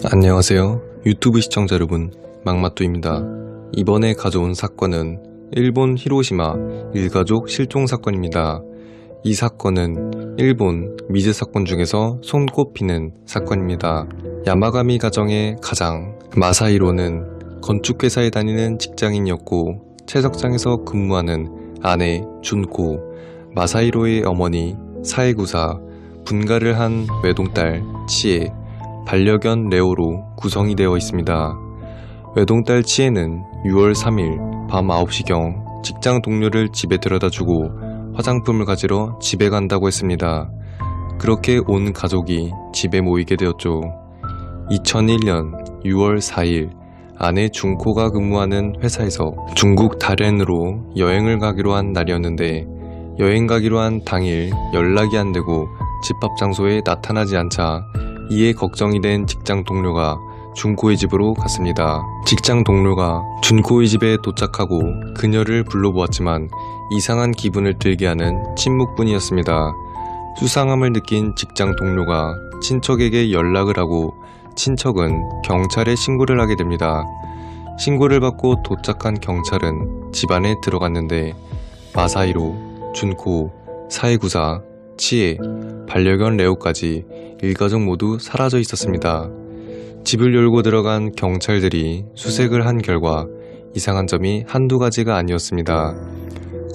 안녕하세요. 유튜브 시청자 여러분, 막마또입니다. 이번에 가져온 사건은 일본 히로시마 일가족 실종 사건입니다. 이 사건은 일본 미제 사건 중에서 손꼽히는 사건입니다. 야마가미 가정의 가장 마사히로는 건축회사에 다니는 직장인이었고, 채석장에서 근무하는 아내 준코, 마사히로의 어머니 사에구사, 분가를 한 외동딸 치에, 반려견 레오로 구성이 되어 있습니다. 외동딸 치에는 6월 3일 밤 9시경 직장 동료를 집에 데려다주고 화장품을 가지러 집에 간다고 했습니다. 그렇게 온 가족이 집에 모이게 되었죠. 2001년 6월 4일 아내 준코가 근무하는 회사에서 중국 다롄으로 여행을 가기로 한 날이었는데, 여행 가기로 한 당일 연락이 안 되고 집합 장소에 나타나지 않자 이에 걱정이 된 직장 동료가 준코의 집으로 갔습니다. 직장 동료가 준코의 집에 도착하고 그녀를 불러보았지만 이상한 기분을 들게 하는 침묵뿐이었습니다. 수상함을 느낀 직장 동료가 친척에게 연락을 하고, 친척은 경찰에 신고를 하게 됩니다. 신고를 받고 도착한 경찰은 집안에 들어갔는데 마사히로, 준코, 사에구사, 치에, 반려견 레오까지 일가족 모두 사라져 있었습니다. 집을 열고 들어간 경찰들이 수색을 한 결과 이상한 점이 한두 가지가 아니었습니다.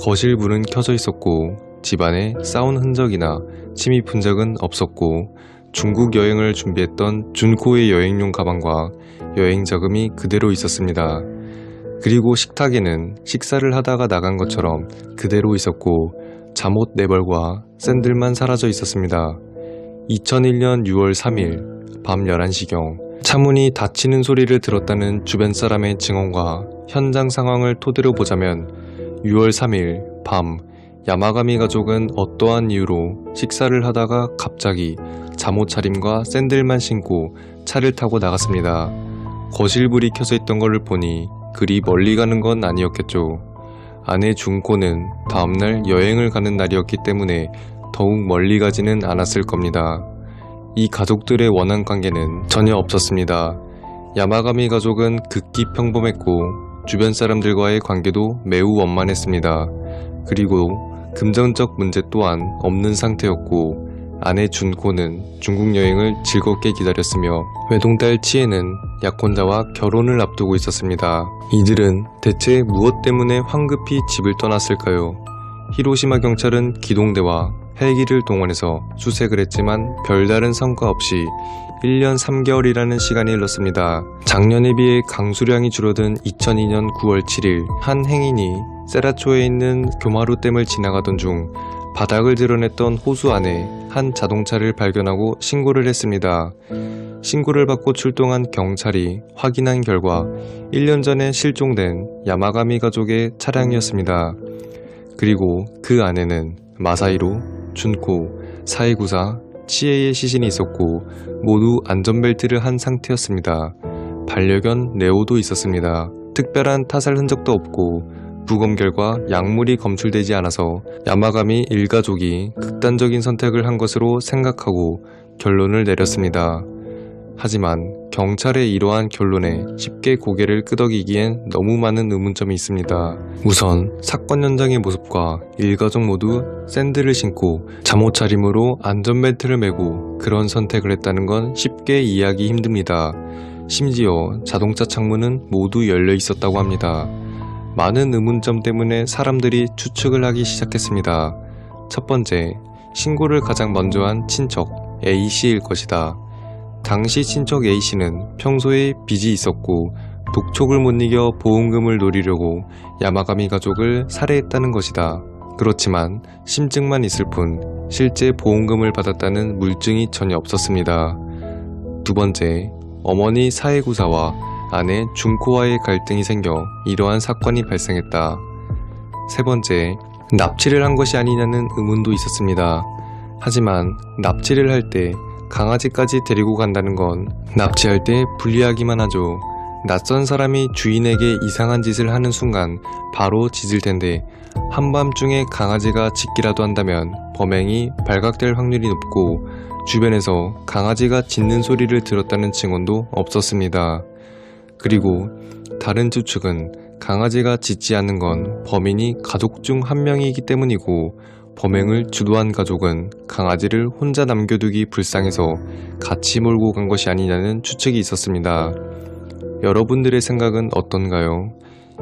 거실 불은 켜져 있었고, 집안에 싸운 흔적이나 침입 흔적은 없었고, 중국 여행을 준비했던 준코의 여행용 가방과 여행 자금이 그대로 있었습니다. 그리고 식탁에는 식사를 하다가 나간 것처럼 그대로 있었고, 잠옷 4벌과 샌들만 사라져 있었습니다. 2001년 6월 3일 밤 11시경 차문이 닫히는 소리를 들었다는 주변 사람의 증언과 현장 상황을 토대로 보자면, 6월 3일 밤 야마가미 가족은 어떠한 이유로 식사를 하다가 갑자기 잠옷 차림과 샌들만 신고 차를 타고 나갔습니다. 거실불이 켜져 있던 것을 보니 그리 멀리 가는 건 아니었겠죠. 아내 준코는 다음날 여행을 가는 날이었기 때문에 더욱 멀리 가지는 않았을 겁니다. 이 가족들의 원한 관계는 전혀 없었습니다. 야마가미 가족은 극히 평범했고, 주변 사람들과의 관계도 매우 원만했습니다. 그리고 금전적 문제 또한 없는 상태였고, 아내 준코는 중국 여행을 즐겁게 기다렸으며, 외동딸 치에는 약혼자와 결혼을 앞두고 있었습니다. 이들은 대체 무엇 때문에 황급히 집을 떠났을까요? 히로시마 경찰은 기동대와 헬기를 동원해서 수색을 했지만 별다른 성과 없이 1년 3개월이라는 시간이 흘렀습니다. 작년에 비해 강수량이 줄어든 2002년 9월 7일 한 행인이 세라초에 있는 교마루댐을 지나가던 중 바닥을 드러냈던 호수 안에 한 자동차를 발견하고 신고를 했습니다. 신고를 받고 출동한 경찰이 확인한 결과 1년 전에 실종된 야마가미 가족의 차량이었습니다. 그리고 그 안에는 마사히로, 준코, 사에구사, 치에의 시신이 있었고, 모두 안전벨트를 한 상태였습니다. 반려견 레오도 있었습니다. 특별한 타살 흔적도 없고, 부검 결과 약물이 검출되지 않아서 야마가미 일가족이 극단적인 선택을 한 것으로 생각하고 결론을 내렸습니다. 하지만 경찰의 이러한 결론에 쉽게 고개를 끄덕이기엔 너무 많은 의문점이 있습니다. 우선 사건 현장의 모습과 일가족 모두 샌들을 신고 잠옷 차림으로 안전벨트를 매고 그런 선택을 했다는 건 쉽게 이해하기 힘듭니다. 심지어 자동차 창문은 모두 열려 있었다고 합니다. 많은 의문점 때문에 사람들이 추측을 하기 시작했습니다. 첫 번째, 신고를 가장 먼저 한 친척 A씨일 것이다. 당시 친척 A씨는 평소에 빚이 있었고 독촉을 못 이겨 보험금을 노리려고 야마가미 가족을 살해했다는 것이다. 그렇지만 심증만 있을 뿐 실제 보험금을 받았다는 물증이 전혀 없었습니다. 두 번째, 어머니 사에구사와 아내 준코와의 갈등이 생겨 이러한 사건이 발생했다. 세 번째, 납치를 한 것이 아니냐는 의문도 있었습니다. 하지만 납치를 할 때 강아지까지 데리고 간다는 건 납치할 때 불리하기만 하죠. 낯선 사람이 주인에게 이상한 짓을 하는 순간 바로 짖을 텐데 한밤중에 강아지가 짖기라도 한다면 범행이 발각될 확률이 높고 주변에서 강아지가 짖는 소리를 들었다는 증언도 없었습니다. 그리고 다른 추측은 강아지가 짖지 않는 건 범인이 가족 중 한 명이기 때문이고 범행을 주도한 가족은 강아지를 혼자 남겨두기 불쌍해서 같이 몰고 간 것이 아니냐는 추측이 있었습니다. 여러분들의 생각은 어떤가요?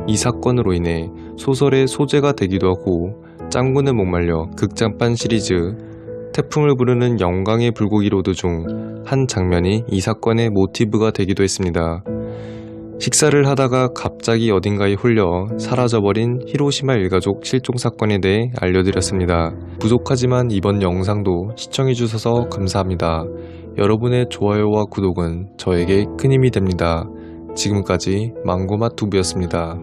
이 사건으로 인해 소설의 소재가 되기도 하고 짱구는 목말려 극장판 시리즈 태풍을 부르는 영광의 불고기로드 중 한 장면이 이 사건의 모티브가 되기도 했습니다. 식사를 하다가 갑자기 어딘가에 홀려 사라져버린 히로시마 일가족 실종 사건에 대해 알려드렸습니다. 부족하지만 이번 영상도 시청해주셔서 감사합니다. 여러분의 좋아요와 구독은 저에게 큰 힘이 됩니다. 지금까지 망고맛 두부였습니다.